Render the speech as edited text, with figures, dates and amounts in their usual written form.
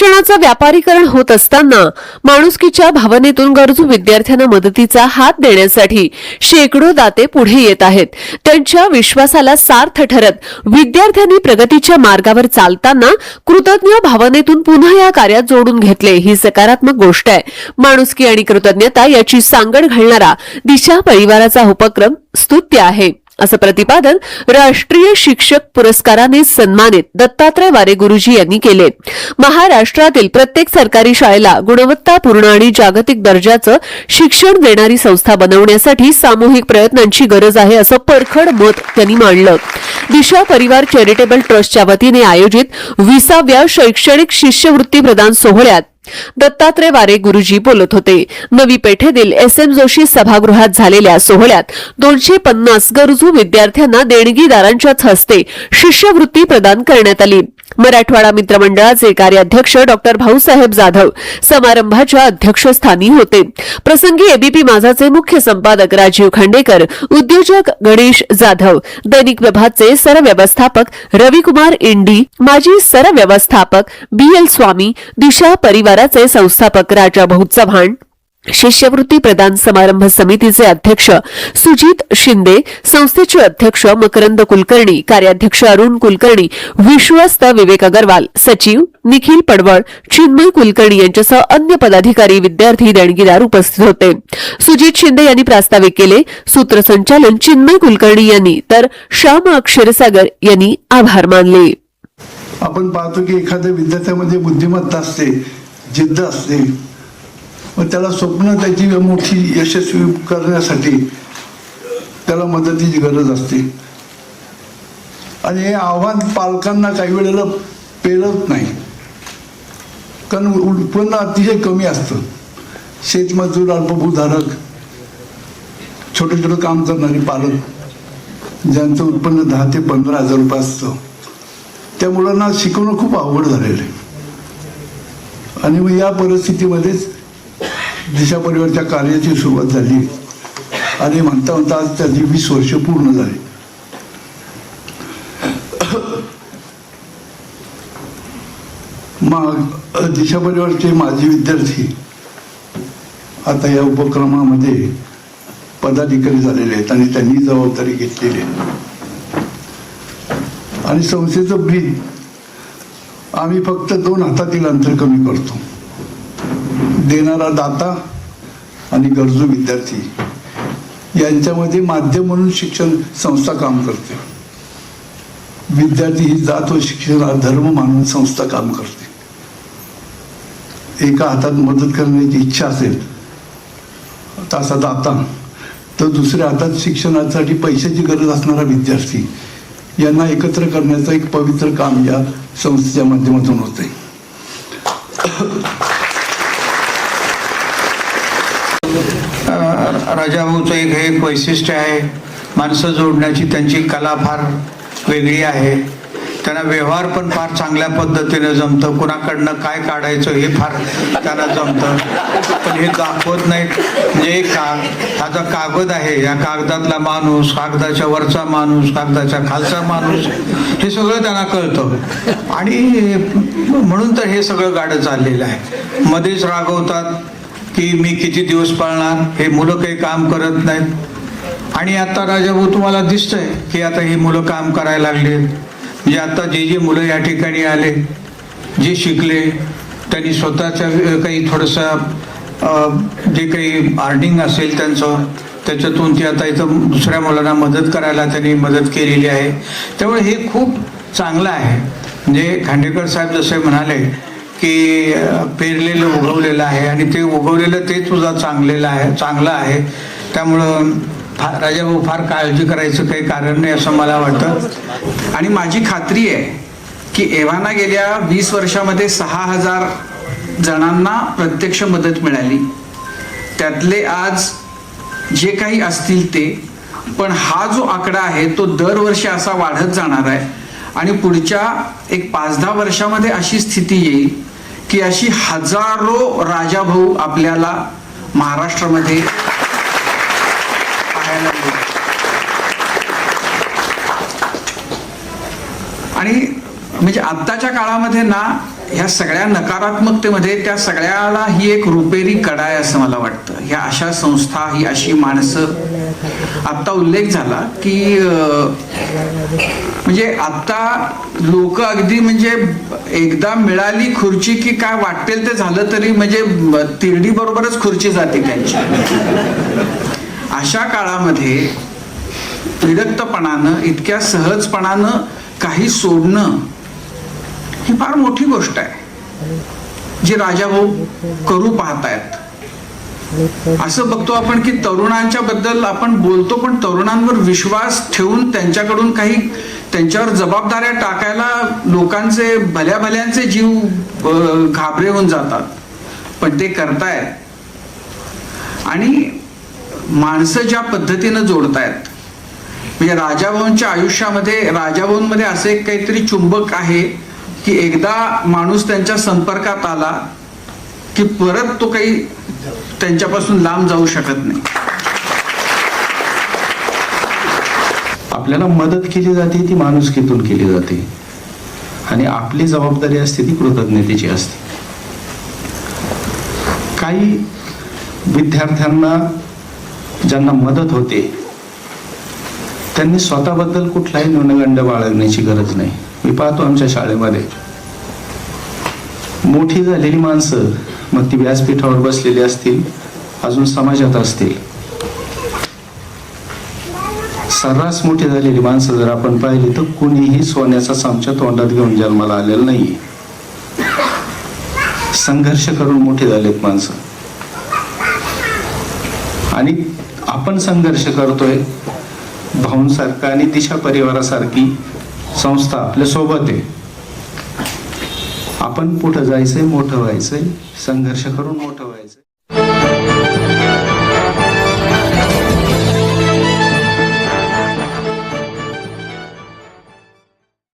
शिक्षणाचं व्यापारीकरण होत असताना माणुसकीच्या भावनेतून गरजू विद्यार्थ्यांना मदतीचा हात देण्यासाठी शेकडो दाते पुढे येत आहेत. त्यांच्या विश्वासाला सार्थ ठरत विद्यार्थ्यांनी प्रगतीच्या मार्गावर चालताना कृतज्ञ भावनेतून पुन्हा या कार्यात जोडून घेतले. ही सकारात्मक गोष्ट आहे. माणुसकी आणि कृतज्ञता याची सांगड घालणारा दिशा परिवाराचा उपक्रम स्तुत्य आहे, असं प्रतिपादन राष्ट्रीय शिक्षक पुरस्काराने सन्मानित दत्तात्रय वारे गुरुजी यांनी केले. महाराष्ट्रातील प्रत्येक सरकारी शाळेला गुणवत्तापूर्ण आणि जागतिक दर्जाचं शिक्षण देणारी संस्था बनवण्यासाठी सामूहिक प्रयत्नांची गरज आहे, असं परखड मत त्यांनी मांडलं. दिशा परिवार चॅरिटेबल ट्रस्टच्या वतीने आयोजित 20व्या शैक्षणिक शिष्यवृत्ती प्रदान सोहळ्यात दत्तात्रय वारे गुरुजी बोलत होते. नवी पेठेतील SM जोशी सभागृहात झालेल्या सोहळ्यात 250 गरजू विद्यार्थ्यांना देणगीदारांच्याच हस्ते शिष्यवृत्ती प्रदान करण्यात आली. मराठवाडा मित्रमंडळाचे कार्याध्यक्ष डॉक्टर भाऊसाहेब जाधव समारंभाच्या अध्यक्षस्थानी होते. प्रसंगी एबीपी माझाचे मुख्य संपादक राजीव खांडेकर, उद्योजक गणेश जाधव, दैनिक प्रभातचे सरव्यवस्थापक रविकुमार इंडी, माजी सरव्यवस्थापक BL स्वामी, दिशा परिवाराचे संस्थापक राजा भाऊ चव्हाण, शिष्यवृत्ती प्रदान समारंभ समितीचे अध्यक्ष सुजित शिंदे, संस्थेचे अध्यक्ष मकरंद कुलकर्णी, कार्याध्यक्ष अरुण कुलकर्णी, विश्वस्त विवेक अगरवाल, सचिव निखिल पडवळ, चिन्मय कुलकर्णी यांच्यासह अन्य पदाधिकारी, विद्यार्थी, देणगीदार उपस्थित होते. सुजित शिंदे यांनी प्रास्ताविक केले. सूत्रसंचालन चिन्मय कुलकर्णी यांनी तर श्याम क्षीरसागर यांनी आभार मानले. आपण पाहतो की एखाद्या विद्यार्थ्यामध्ये बुद्धिमत्ता असते, जिद्द असते, मग त्याला स्वप्न त्याची मोठी यशस्वी करण्यासाठी त्याला मदतीची गरज असते. आणि हे आव्हान पालकांना काही वेळेला पेलत नाही, कारण उत्पन्न अतिशय कमी असतं. शेतमजूर, अल्पभूधारक, छोटे छोटे काम करणारे पालक ज्यांचं उत्पन्न 10 ते 15 हजार रुपये असतं, त्या मुलांना शिकवणं खूप अवघड झालेलं आहे. आणि मग या परिस्थितीमध्येच दिशा परिवारच्या कार्याची सुरुवात झाली आणि म्हणता म्हणता आज त्याची 20 वर्ष पूर्ण झाली. मग दिशा परिवारचे माजी विद्यार्थी आता या उपक्रमामध्ये पदाधिकारी झालेले आहेत आणि त्यांनी जबाबदारी घेतलेली आहे. आणि संस्थेचं ब्रीद आम्ही फक्त 2 हातातील अंतर कमी करतो. देणारा दाता आणि गरजू विद्यार्थी यांच्यामध्ये माध्यम म्हणून शिक्षण संस्था काम करते. विद्यार्थी ही जात व शिक्षण धर्म मानून संस्था काम करते. एका हातात मदत करण्याची इच्छा असेल तसा दाता, तर दुसऱ्या हातात शिक्षणासाठी पैशाची गरज असणारा विद्यार्थी यांना एकत्र करण्याचं एक पवित्र काम या संस्थेच्या माध्यमातून होते. राजाभाऊचं एक वैशिष्ट्य आहे. माणसं जोडण्याची त्यांची कला फार वेगळी आहे. त्यांना व्यवहार पण फार चांगल्या पद्धतीने जमतं. कुणाकडनं काय काढायचं हे फार त्यांना जमतं, पण हे दाखवत नाहीत. म्हणजे हा जो कागद आहे, या कागदातला माणूस, कागदाच्या वरचा माणूस, कागदाच्या खालचा माणूस, हे सगळं त्यांना कळतं. आणि म्हणून तर हे सगळं गाडं चाललेलं आहे. मध्येच रागवतात की मी किती दिवस पाळणार, हे मुलं काही काम करत नाहीत. आणि आता राजाभाऊ तुम्हाला दिसतंय की आता ही मुलं काम करायला लागले. म्हणजे आता जे मुलं या ठिकाणी आले, जे शिकले, त्यांनी स्वतःच्या काही थोडंसं जे काही अर्निंग असेल त्यांचं, त्याच्यातून ते आता इथं दुसऱ्या मुलांना मदत करायला त्यांनी मदत केलेली आहे. त्यामुळे हे खूप चांगलं आहे. म्हणजे खांडेकर साहेब जसे म्हणाले की पेरलेलं उगवलेलं आहे आणि ते उगवलेलं ते तुझा चांगलं आहे. त्यामुळं राजाभाऊ फार काळजी करायचं काही कारण नाही असं मला वाटतं. आणि माझी खात्री आहे की एव्हाना गेल्या 20 वर्षामध्ये 6000 जणांना प्रत्यक्ष मदत मिळाली. त्यातले आज जे काही असतील ते, पण हा जो आकडा आहे तो दरवर्षी असा वाढत जाणार आहे. आणि पुढच्या एक 5-10 वर्षामध्ये अशी स्थिती येईल की अशी हजारो राजाभाऊ आपल्याला महाराष्ट्रामध्ये पाहायला मिळतील. आणि म्हणजे आत्ताच्या काळामध्ये ना ह्या सगळ्या नकारात्मकतेमध्ये त्या सगळ्याला ही एक रुपेरी कडा आहे असं मला वाटतं. ह्या अशा संस्था, ही अशी माणसं, आत्ता उल्लेख झाला की म्हणजे आता लोक अगदी म्हणजे एकदा मिळाली खुर्ची की काय वाटेल ते झालं तरी म्हणजे तिरडी बरोबरच खुर्ची जाते त्यांची. अशा काळामध्ये विरक्तपणानं, इतक्या सहजपणानं काही सोडणं ही फार मोठी गोष्ट आहे, जी राजाभाऊ करू पाहतायत. असं बघतो आपण की तरुणांच्या बद्दल आपण बोलतो, पण तरुणांवर विश्वास ठेवून त्यांच्याकडून काही त्यांच्यावर जबाबदाऱ्या टाकायला लोकांचे भल्या भल्यांचे जीव घाबरे होऊन जातात, पण ते करतायत. आणि माणसं ज्या पद्धतीनं जोडतायत, म्हणजे राजाभाऊंच्या आयुष्यामध्ये, राजाभाऊंमध्ये असे काहीतरी चुंबक आहे की एकदा माणूस त्यांच्या संपर्कात आला की परत तो काही त्यांच्यापासून लांब जाऊ शकत नाही. आपल्याला मदत केली जाते ती माणुसकीतून केली जाते आणि आपली जबाबदारी असते ती कृतज्ञतेची असते. काही विद्यार्थ्यांना ज्यांना मदत होते त्यांनी स्वतःबद्दल कुठलाही न्यूनगंड बाळगण्याची गरज नाही. मी पाहतो आमच्या शाळेमध्ये मोठी झालेली माणसं, मग ती व्यासपीठावर बसलेली असतील, अजून समाजात असतील, सर्रास मोठी झालेली माणसं जर आपण पाहिली तर कुणीही सोन्याचा चमचा तोंडात घेऊन जन्माला आलेलं नाहीये. संघर्ष करून मोठी झालेत माणसं. आणि आपण संघर्ष करतोय. भाऊंसारखा आणि दिशा परिवारासारखी संस्था आपल्या सोबत आहे. आपण पुढे जायचंय, मोठं व्हायचंय, संघर्ष करून मोठं व्हायचंय.